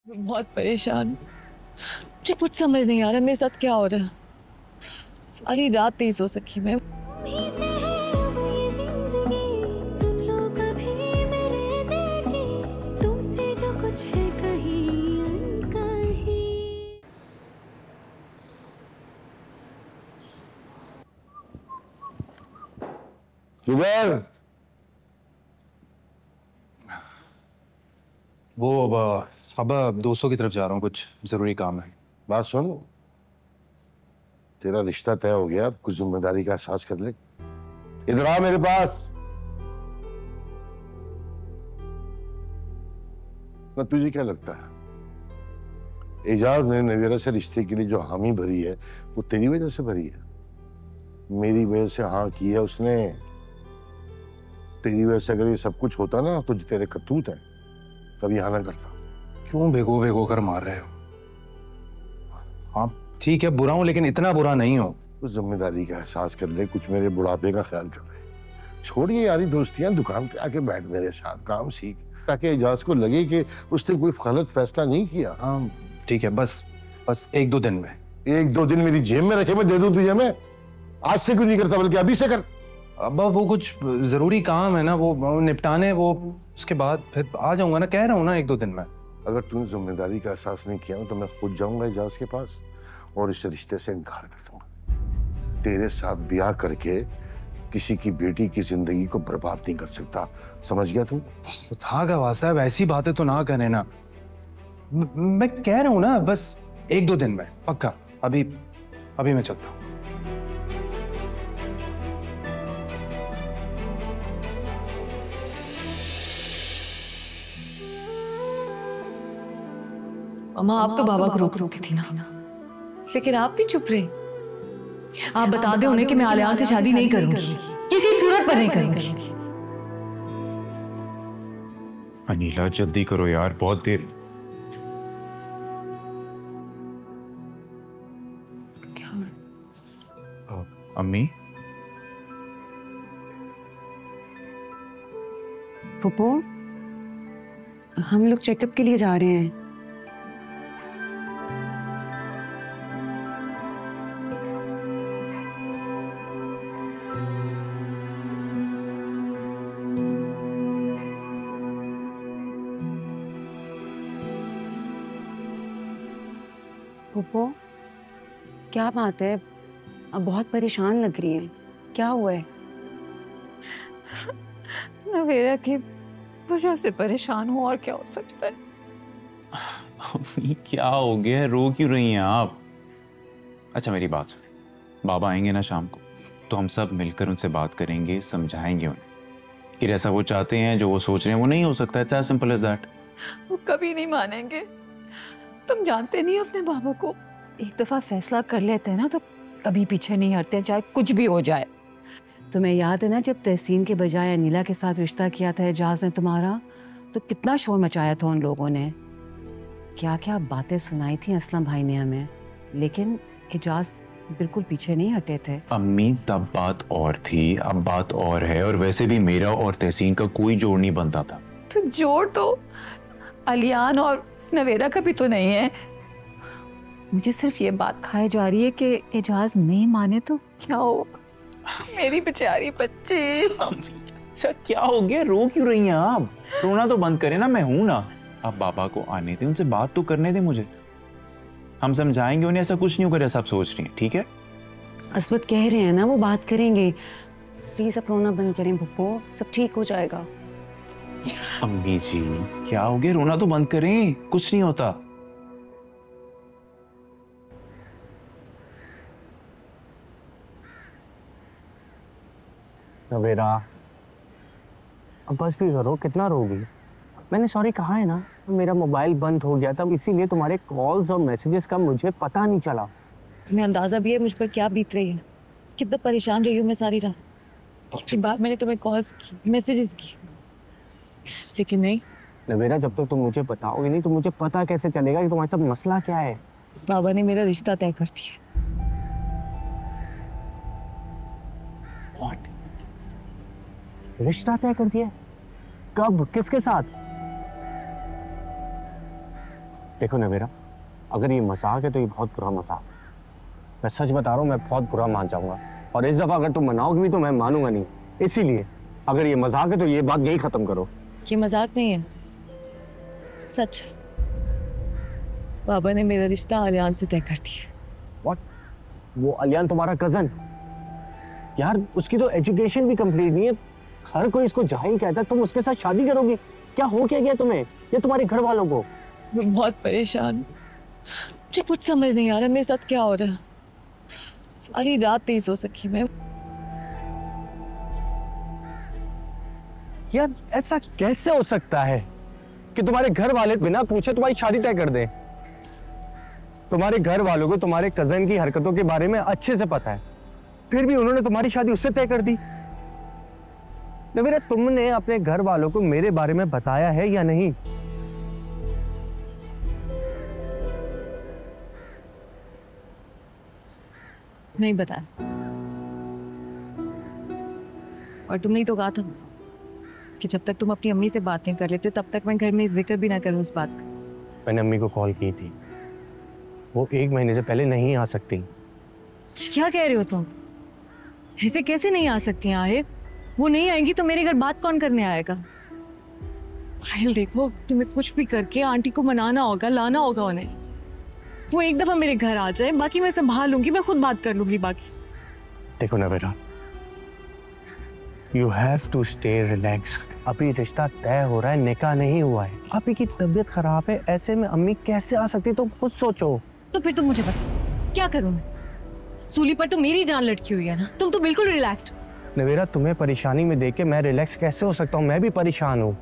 मैं बहुत परेशान हूँ। मुझे कुछ समझ नहीं आ रहा मेरे साथ क्या हो रहा है। सारी रात नहीं सो सकी मैं। किधर? वो अब दोस्तों की तरफ जा रहा हूँ, कुछ जरूरी काम है। बात सुन, तेरा रिश्ता तय हो गया, कुछ जिम्मेदारी का एहसास कर ले। इधर आ मेरे पास। ना तुझे क्या लगता है एजाज ने नवेरा से रिश्ते के लिए जो हामी भरी है वो तेरी वजह से भरी है? मेरी वजह से हाँ की है उसने। तेरी वजह से अगर ये सब कुछ होता ना तो तेरे करतूत है, कभी हाँ ना करता। क्यों भिगो भिगो कर मार रहे हो? आप ठीक है, बुरा हूं लेकिन इतना बुरा नहीं हो। कुछ जिम्मेदारी का एहसास कर ले, कुछ मेरे बुढ़ापे का ख्याल कर ले। छोड़ ये यारी दोस्तियां, दुकान पे आके बैठ मेरे साथ, काम सीख, ताकि एजाज को लगे कि उसने कोई गलत फैसला नहीं किया। हाँ ठीक है, बस एक दो दिन में। एक दो दिन मेरी जेब में रखे मैं दे दूं तुझे? मैं आज से क्यों नहीं करता बल्कि अभी से कर। अब वो कुछ जरूरी काम है ना, वो निपटाने, वो उसके बाद फिर आ जाऊंगा ना, कह रहा हूँ ना, एक दो दिन में। अगर तूने जिम्मेदारी का एहसास नहीं किया तो मैं खुद जाऊंगा एजाज के पास और इस रिश्ते से इनकार कर दूंगा। तेरे साथ ब्याह करके किसी की बेटी की जिंदगी को बर्बाद नहीं कर सकता, समझ गया तू? था का वास्ता है, ऐसी बातें तो ना करें ना। मैं कह रहा हूँ ना, बस एक दो दिन में पक्का। अभी मैं चलता हूँ। अम्मा आप तो बाबा को रोक सकती थी ना, लेकिन आप भी चुप रहे। आप बता दे उन्हें कि मैं आलियान से शादी नहीं करूंगी, किसी सूरत पर नहीं करूंगी। अनीला जल्दी करो यार, बहुत देर। क्या? अम्मी, पुप्पो, हम लोग चेकअप के लिए जा रहे हैं। पुप्पो, क्या बात है? अब बहुत परेशान लग रही है, क्या हुआ है? नवेरा की वजह से परेशान हूँ, और क्या हो सकता है। अम्मी क्या हो गया, रो क्यों रही हैं आप? अच्छा मेरी बात सुन, बाबा आएंगे ना शाम को, तो हम सब मिलकर उनसे बात करेंगे, समझाएंगे उन्हें कि जैसा वो चाहते हैं, जो वो सोच रहे हैं, वो नहीं हो सकता। It's as simple as that. वो कभी नहीं मानेंगे। तुम जानते नहीं अपने बाबा को, एक दफा फैसला कर लेते हैं ना तो कभी पीछे नहीं हटते, चाहे कुछ भी हो जाए। तुम्हें याद है ना, जब तहसीन के बजाय अनीला के साथ रिश्ता किया था एजाज ने तुम्हारा, तो कितना शोर मचाया था उन लोगों ने, क्या क्या बातें सुनाई थी असलम भाई ने हमें, लेकिन एजाज बिल्कुल पीछे नहीं हटे थे। अम्मी तब बात और थी, अब बात और है, और वैसे भी मेरा और तहसीन का कोई जोड़ नहीं बनता था। तो जोड़ तो आलियान और नवेरा का भी तो नहीं है। मुझे सिर्फ ये बात खाई जा रही है कि एजाज नहीं माने तो क्या होगा, मेरी बेचारी बच्ची। अच्छा क्या हो गया, रो क्यों रही हैं आप? रोना तो बंद करें ना, मैं हूं ना। आप बाबा को आने दें, उनसे बात तो करने दें मुझे, हम समझाएंगे उन्हें। ऐसा कुछ नहीं होगा जैसा आप सोच रही हैं, ठीक है? असवद कह रहे हैं ना, वो बात करेंगे। प्लीज आप रोना बंद करें पुप्पो, सब ठीक हो जाएगा। अम्मी जी क्या हो गया, रोना तो बंद करें, कुछ नहीं होता। नवेरा, अब बस भी करो, कितना रोगी? मैंने सॉरी कहा है ना, मेरा मोबाइल बंद हो गया था, इसीलिए तुम्हारे कॉल्स और मैसेजेस का मुझे पता नहीं चला। तुम्हें अंदाजा भी है मुझ पर क्या बीत रही है, कितना परेशान रही हूँ मैं सारी रात। उसके बाद मैंने तुम्हें कॉल्स की, मैसेजेस की, लेकिन नहीं। नवेरा, जब तक तुम मुझे बताओगे नहीं तो मुझे पता कैसे चलेगा कि तुम्हारे साथ मसला क्या है? बाबा ने मेरा रिश्ता तय कर दिया। What? रिश्ता तय कर दिया? कब, किसके साथ? देखो नवेरा, अगर ये मजाक है तो ये बहुत बुरा मजाक है। मैं सच बता रहा हूँ, मैं बहुत बुरा मान जाऊंगा, और इस दफा अगर तुम मनाओगे भी तो मैं मानूंगा नहीं। इसीलिए अगर ये मजाक है तो ये बात यही खत्म करो। ये मजाक नहीं है, सच। बाबा ने मेरा रिश्ता अलियान से तय कर दिया। व्हाट? वो अलियान तुम्हारा कजन? यार उसकी तो एजुकेशन भी कंप्लीट नहीं है, हर कोई इसको जाहिल कहता है, तुम उसके साथ शादी करोगी? क्या हो क्या गया तुम्हें या तुम्हारे घर वालों को? मैं बहुत परेशान, मुझे कुछ समझ नहीं आ रहा मेरे साथ क्या हो रहा है। सारी रात नहीं सो सकी मैं। यार ऐसा कैसे हो सकता है कि तुम्हारे घर वाले बिना पूछे तुम्हारी शादी तय कर दें? तुम्हारे घर वालों को तुम्हारे कजन की हरकतों के बारे में अच्छे से पता है, फिर भी उन्होंने तुम्हारी शादी उससे तय कर दी। नवीरा, तुमने अपने घर वालों को मेरे बारे में बताया है या नहीं? नहीं बताया। और तुमने ही तो कहा था कि जब तक तुम अपनी अम्मी से बात नहीं कर लेते तब तक मैं घर में जिक्र भी ना करूं उस बात का। मैंने अम्मी को कॉल की थी, वो 1 महीने से पहले नहीं आ सकती। क्या कह रहे हो तुम? ऐसे कैसे नहीं आ सकती आहिर? वो नहीं आएंगी तो मेरे घर बात कौन करने आएगा? आहिल देखो, तुम्हें कुछ भी करके आंटी को मनाना होगा, लाना होगा उन्हें। वो एक दफा मेरे घर आ जाए, बाकी मैं संभाल लूंगी, मैं खुद बात कर लूंगी बाकी। देखो ना बेटा, you have to stay relax. अभी रिश्ता तय हो रहा है, निकाह नहीं हुआ है। अभी की तबीयत खराब है, ऐसे में अम्मी कैसे आ सकती? तुम खुद सोचो। तो फिर तुम मुझे बता, क्या करूं मैं? सूली पर तो मेरी जान लटकी हुई है ना, तुम तो बिल्कुल रिलैक्स्ड। नवेरा, तुम्हें परेशानी में देख के मैं रिलैक्स कैसे हो सकता हूँ? मैं भी परेशान हूँ।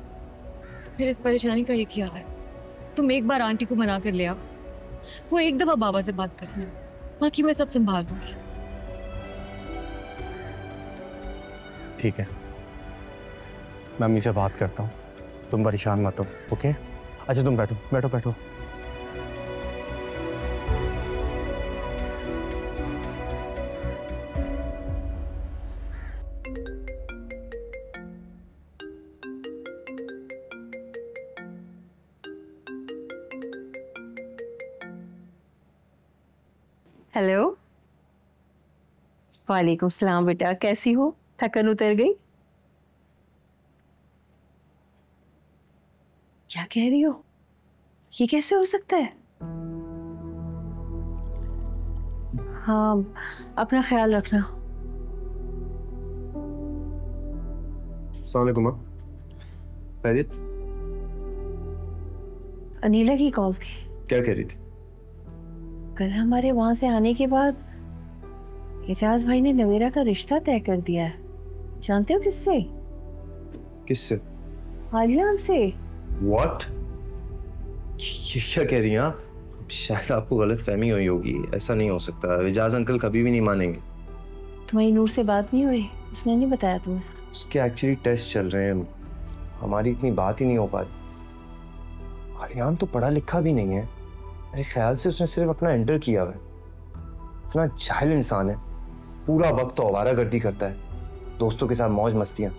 फिर इस परेशानी का ये क्या है? तुम एक बार आंटी को मना कर ले आओ, वो एक दफा बाबा से बात कर लें, बाकी मैं सब संभाल लूंगी। ठीक है, मैं अम्मी से बात करता हूँ, तुम परेशान मत हो। ओके? अच्छा तुम बैठो बैठो बैठो। हेलो, वालेकुम सलाम बेटा, कैसी हो? थकन उतर गई? क्या कह रही हो? ये कैसे हो सकता है? हाँ, अपना ख्याल रखना। अस्सलाम वालेकुम। खैरियत? अनीला की कॉल थी। क्या कह रही थी? कल हमारे वहां से आने के बाद एजाज भाई ने नवेरा का रिश्ता तय कर दिया है। जानते हो किससे? किससे? आलियान से। What? ये क्या कह रही हैं आप? शायद आपको गलत फहमी हुई होगी, ऐसा नहीं हो सकता। एजाज अंकल कभी भी नहीं मानेंगे। तुम्हारी नूर से बात नहीं हुई? उसने नहीं बताया तुम्हें? उसके एक्चुअली टेस्ट चल रहे हैं, हमारी इतनी बात ही नहीं हो पाती। आलियान तो पढ़ा लिखा भी नहीं है, मेरे ख्याल से उसने सिर्फ अपना इंटर किया है। इतना जाहिल इंसान है, पूरा वक्त तो आवारागर्दी करता है, दोस्तों के साथ मौज मस्तियां।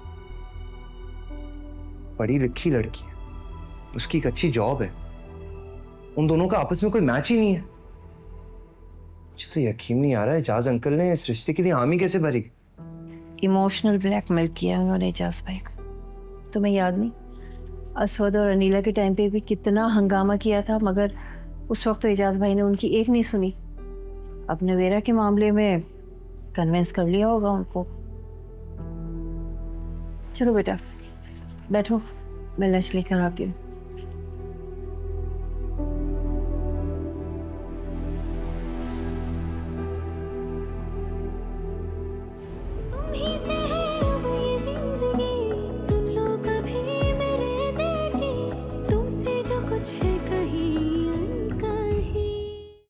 पढ़ी लिखी लड़की है, उसकी एक अच्छी जॉब है, उन दोनों का आपस में कोई मैच ही नहीं है। मुझे तो यकीन नहीं आ रहा है एजाज अंकल ने इस रिश्ते के लिए हामी कैसे भरी। इमोशनल ब्लैकमेल किया उन्होंने एजाज भाई को। तुम्हें याद नहीं, असवद और अनीला के टाइम पे भी कितना हंगामा किया था, मगर उस वक्त तो एजाज भाई ने उनकी एक नहीं सुनी। अब नवेरा के मामले में कन्विंस कर लिया होगा उनको। चलो बेटा बैठो, मैं लंच लेकर आती हूँ।